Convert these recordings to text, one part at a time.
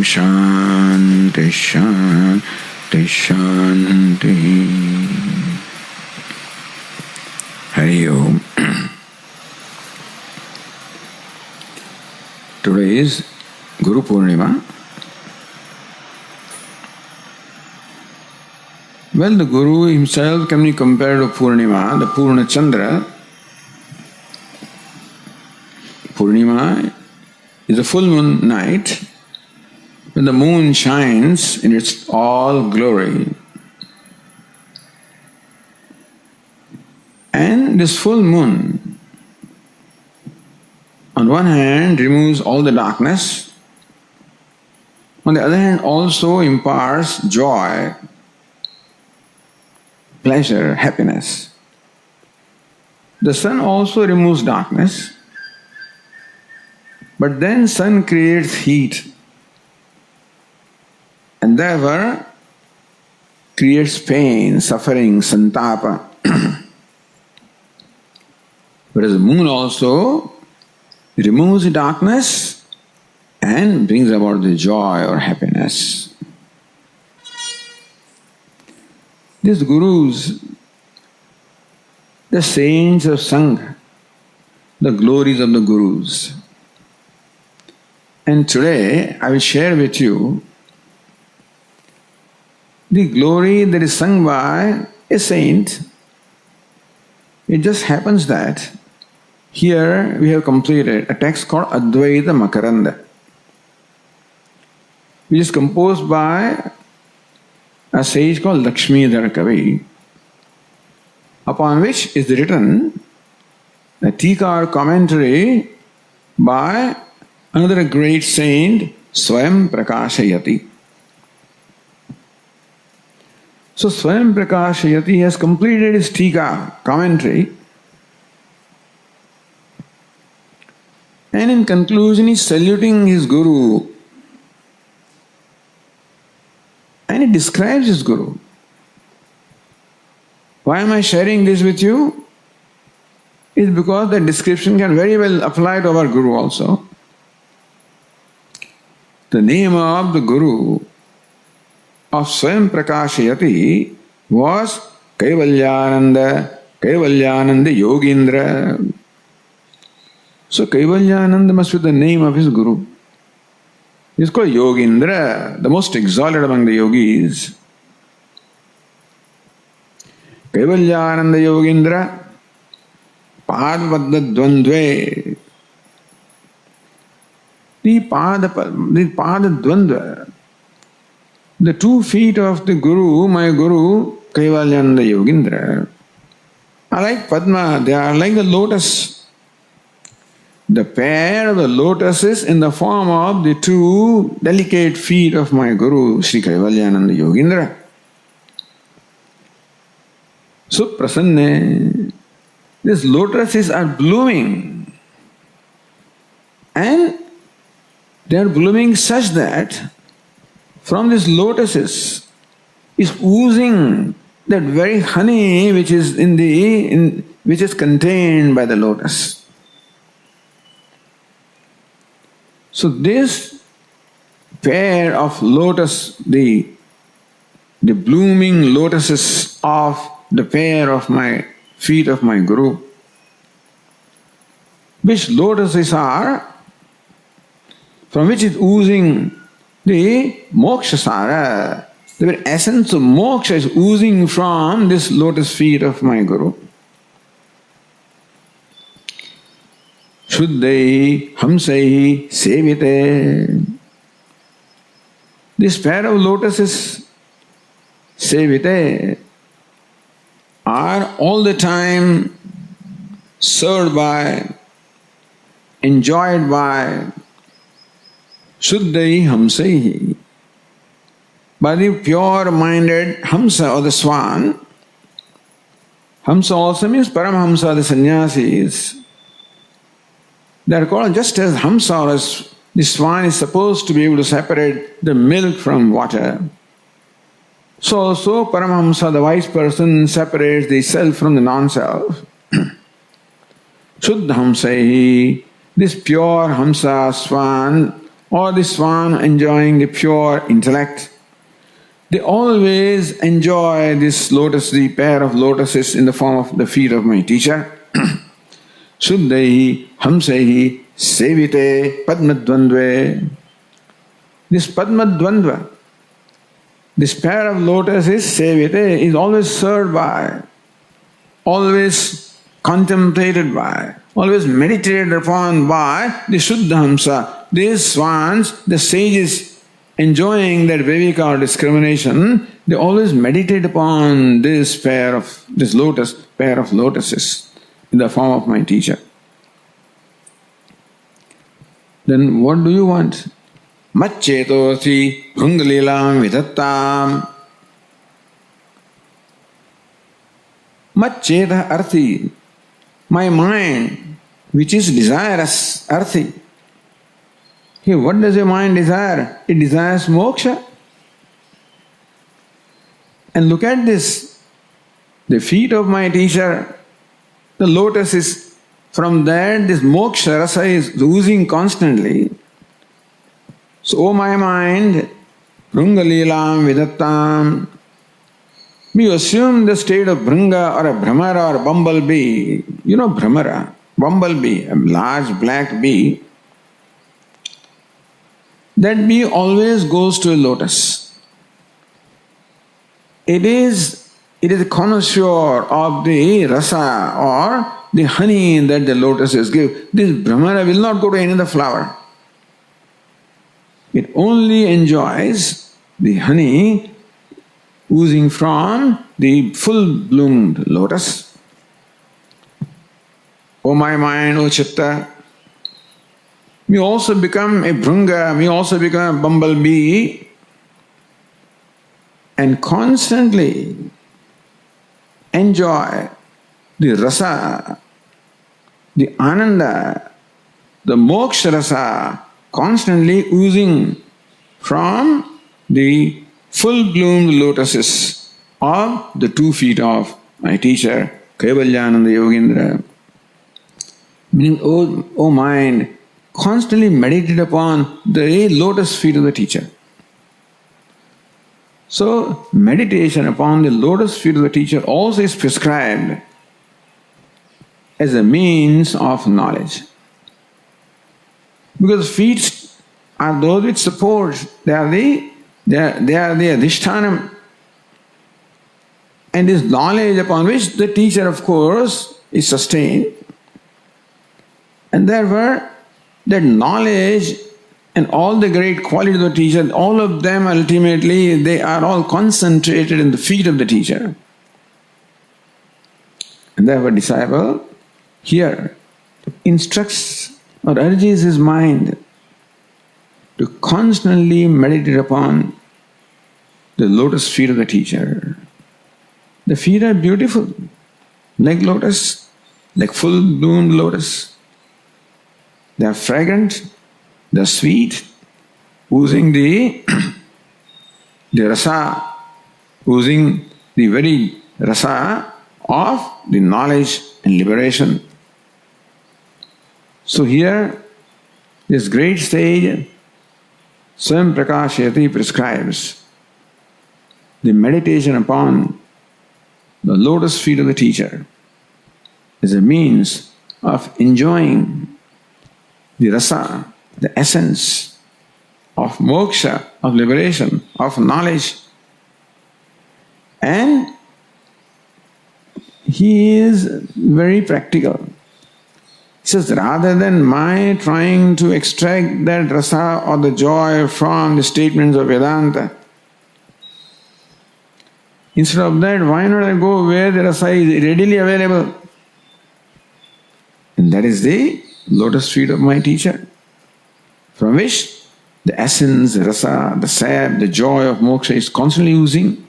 Shanti Shanti Shanti. Hari Om. Today is Guru Purnima. Well, the Guru himself can be compared to Purnima, the Purna Chandra. Purnima is a full moon night when the moon shines in its all glory. And this full moon, on one hand, removes all the darkness, on the other hand, also imparts joy, pleasure, happiness. The sun also removes darkness, but then sun creates heat and therefore creates pain, suffering, santapa. Whereas the moon also removes the darkness and brings about the joy or happiness. These gurus, the saints have sung the glories of the gurus. And today I will share with you the glory that is sung by a saint. It just happens that here we have completed a text called Advaita Makaranda, which is composed by a sage called Lakshmidhar Kavi, upon which is written a tika or commentary by another great saint, Swayam Prakashayati. So Swayam Prakashayati has completed his tika, commentary, and in conclusion he is saluting his Guru and he describes his Guru. Why am I sharing this with you? It's because the description can very well apply to our Guru also. The name of the Guru of Swayam Prakashayati was Kaivalyananda Yogindra. So Kaivalyananda must be the name of his Guru. He is called Yogindra, the most exalted among the yogis. Kaivalyananda Yogindra Padvadda Dvandve. The Pada Dvandva, the 2 feet of the Guru, my Guru, Kaivalyananda Yogindra, are like Padma, they are like the lotus. The pair of the lotuses in the form of the 2 delicate feet of my Guru, Sri Kaivalyananda Yogindra. Suprasanne, these lotuses are blooming, and they are blooming such that from these lotuses is oozing that very honey which is which is contained by the lotus. So this pair of lotus, the blooming lotuses of the pair of my feet of my Guru, which lotuses are, from which is oozing the moksha sara, the very essence of moksha is oozing from this lotus feet of my Guru. Shuddhai hamsai sevite. This pair of lotuses, sevite, are all the time served by, enjoyed by Shuddhai hamsai, by the pure-minded Hamsa or the Swan. Hamsa also means Paramhamsa, the sannyasis. They are called just as Hamsa or as the Swan is supposed to be able to separate the milk from water. So also Paramhamsa, the wise person, separates the self from the non-self. Shuddha Hamsai, this pure Hamsa, Swan, or the swan enjoying the pure intellect, they always enjoy this lotus, the pair of lotuses in the form of the feet of my teacher. Shuddhaihi hamsaihi sevite padmadvandve. This padmadvandva, this pair of lotuses, sevite, is always served by, always contemplated by, always meditated upon by the Shuddha Hamsa. These swans, the sages enjoying that viveka or discrimination, they always meditate upon this lotus, pair of lotuses in the form of my teacher. Then what do you want? Macchetosi bhrungalilam vidattam. Maccheta arthi. My mind, which is desirous, arthi. Here, what does your mind desire? It desires moksha. And look at this. The feet of my teacher, the lotus is, from there this moksha rasa is oozing constantly. So, O my mind, bhrungalilam vidattam. You assume the state of bhrunga or a bhramara or a bumblebee. You know bhramara, bumblebee, a large black bee. That bee always goes to a lotus. It is a connoisseur of the rasa or the honey that the lotuses give. This bhramara will not go to any other flower. It only enjoys the honey oozing from the full-bloomed lotus. O my mind, O chitta, may also become a bhrunga, may also become a bumblebee, and constantly enjoy the rasa, the ananda, the moksha rasa, constantly oozing from the full-bloomed lotuses of the 2 feet of my teacher, Kaivalyananda Yogendra. Meaning, O mind, constantly meditate upon the lotus feet of the teacher. So, meditation upon the lotus feet of the teacher also is prescribed as a means of knowledge. Because feet are those which support, they are the adhishthanam. And this knowledge upon which the teacher, of course, is sustained. And therefore, that knowledge and all the great qualities of the teacher, all of them ultimately, they are all concentrated in the feet of the teacher. And therefore, disciple here instructs or urges his mind to constantly meditate upon the lotus feet of the teacher. The feet are beautiful, like lotus, like full-bloomed lotus. They are fragrant, they are sweet, oozing the rasa, oozing the very rasa of the knowledge and liberation. So here, this great sage, Swam Prakashayati, prescribes the meditation upon the lotus feet of the teacher as a means of enjoying the rasa, the essence of moksha, of liberation, of knowledge. And he is very practical. He says, rather than my trying to extract that rasa or the joy from the statements of Vedanta, instead of that, why not I go where the rasa is readily available? And that is the lotus feet of my teacher, from which the essence, the rasa, the sap, the joy of moksha is constantly oozing.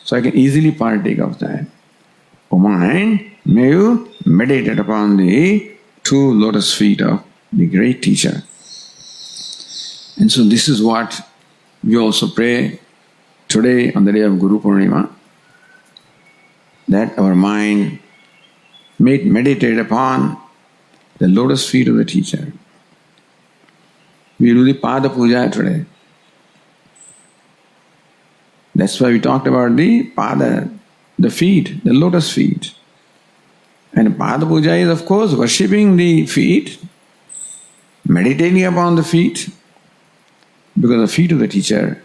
So I can easily partake of that. O mind, may you meditate upon the 2 lotus feet of the great teacher. And so this is what we also pray today on the day of Guru Purnima, that our mind may meditate upon the lotus feet of the teacher. We do the Pada Puja today. That's why we talked about the Pada, the feet, the lotus feet. And Pada Puja is, of course, worshipping the feet, meditating upon the feet, because the feet of the teacher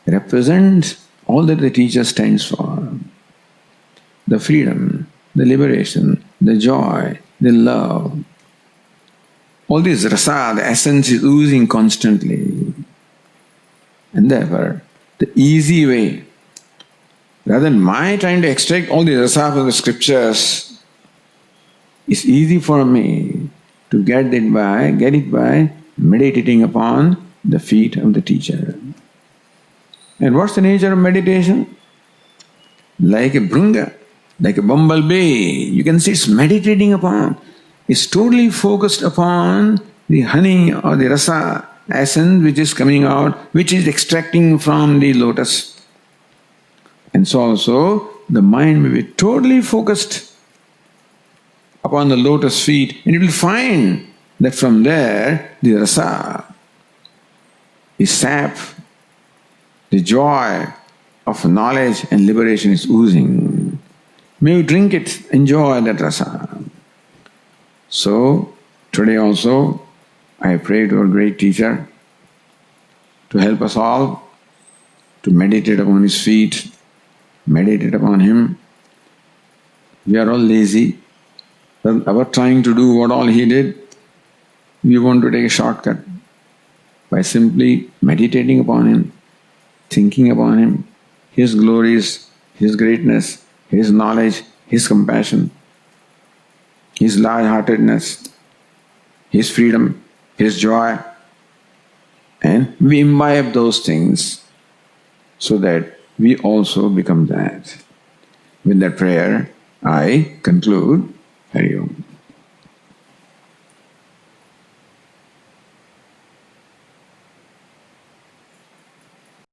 represent all that the teacher stands for. The freedom, the liberation, the joy, the love. All this rasa, the essence is oozing constantly. And therefore, the easy way, rather than my trying to extract all the rasa from the scriptures, it's easy for me to get it by meditating upon the feet of the teacher. And what's the nature of meditation? Like a bhrunga, like a bumblebee, you can see it's meditating upon. It's totally focused upon the honey or the rasa essence which is coming out, which is extracting from the lotus. And so also the mind may be totally focused upon the lotus feet, and it will find that from there the rasa, the sap, the joy of knowledge and liberation is oozing. May you drink it, enjoy that rasa. So, today also, I pray to our great teacher to help us all to meditate upon his feet, meditate upon him. We are all lazy. About trying to do what all he did, we want to take a shortcut by simply meditating upon him, thinking upon him, his glories, his greatness, his knowledge, his compassion, his large-heartedness, his freedom, his joy. And we imbibe those things so that we also become that. With that prayer, I conclude.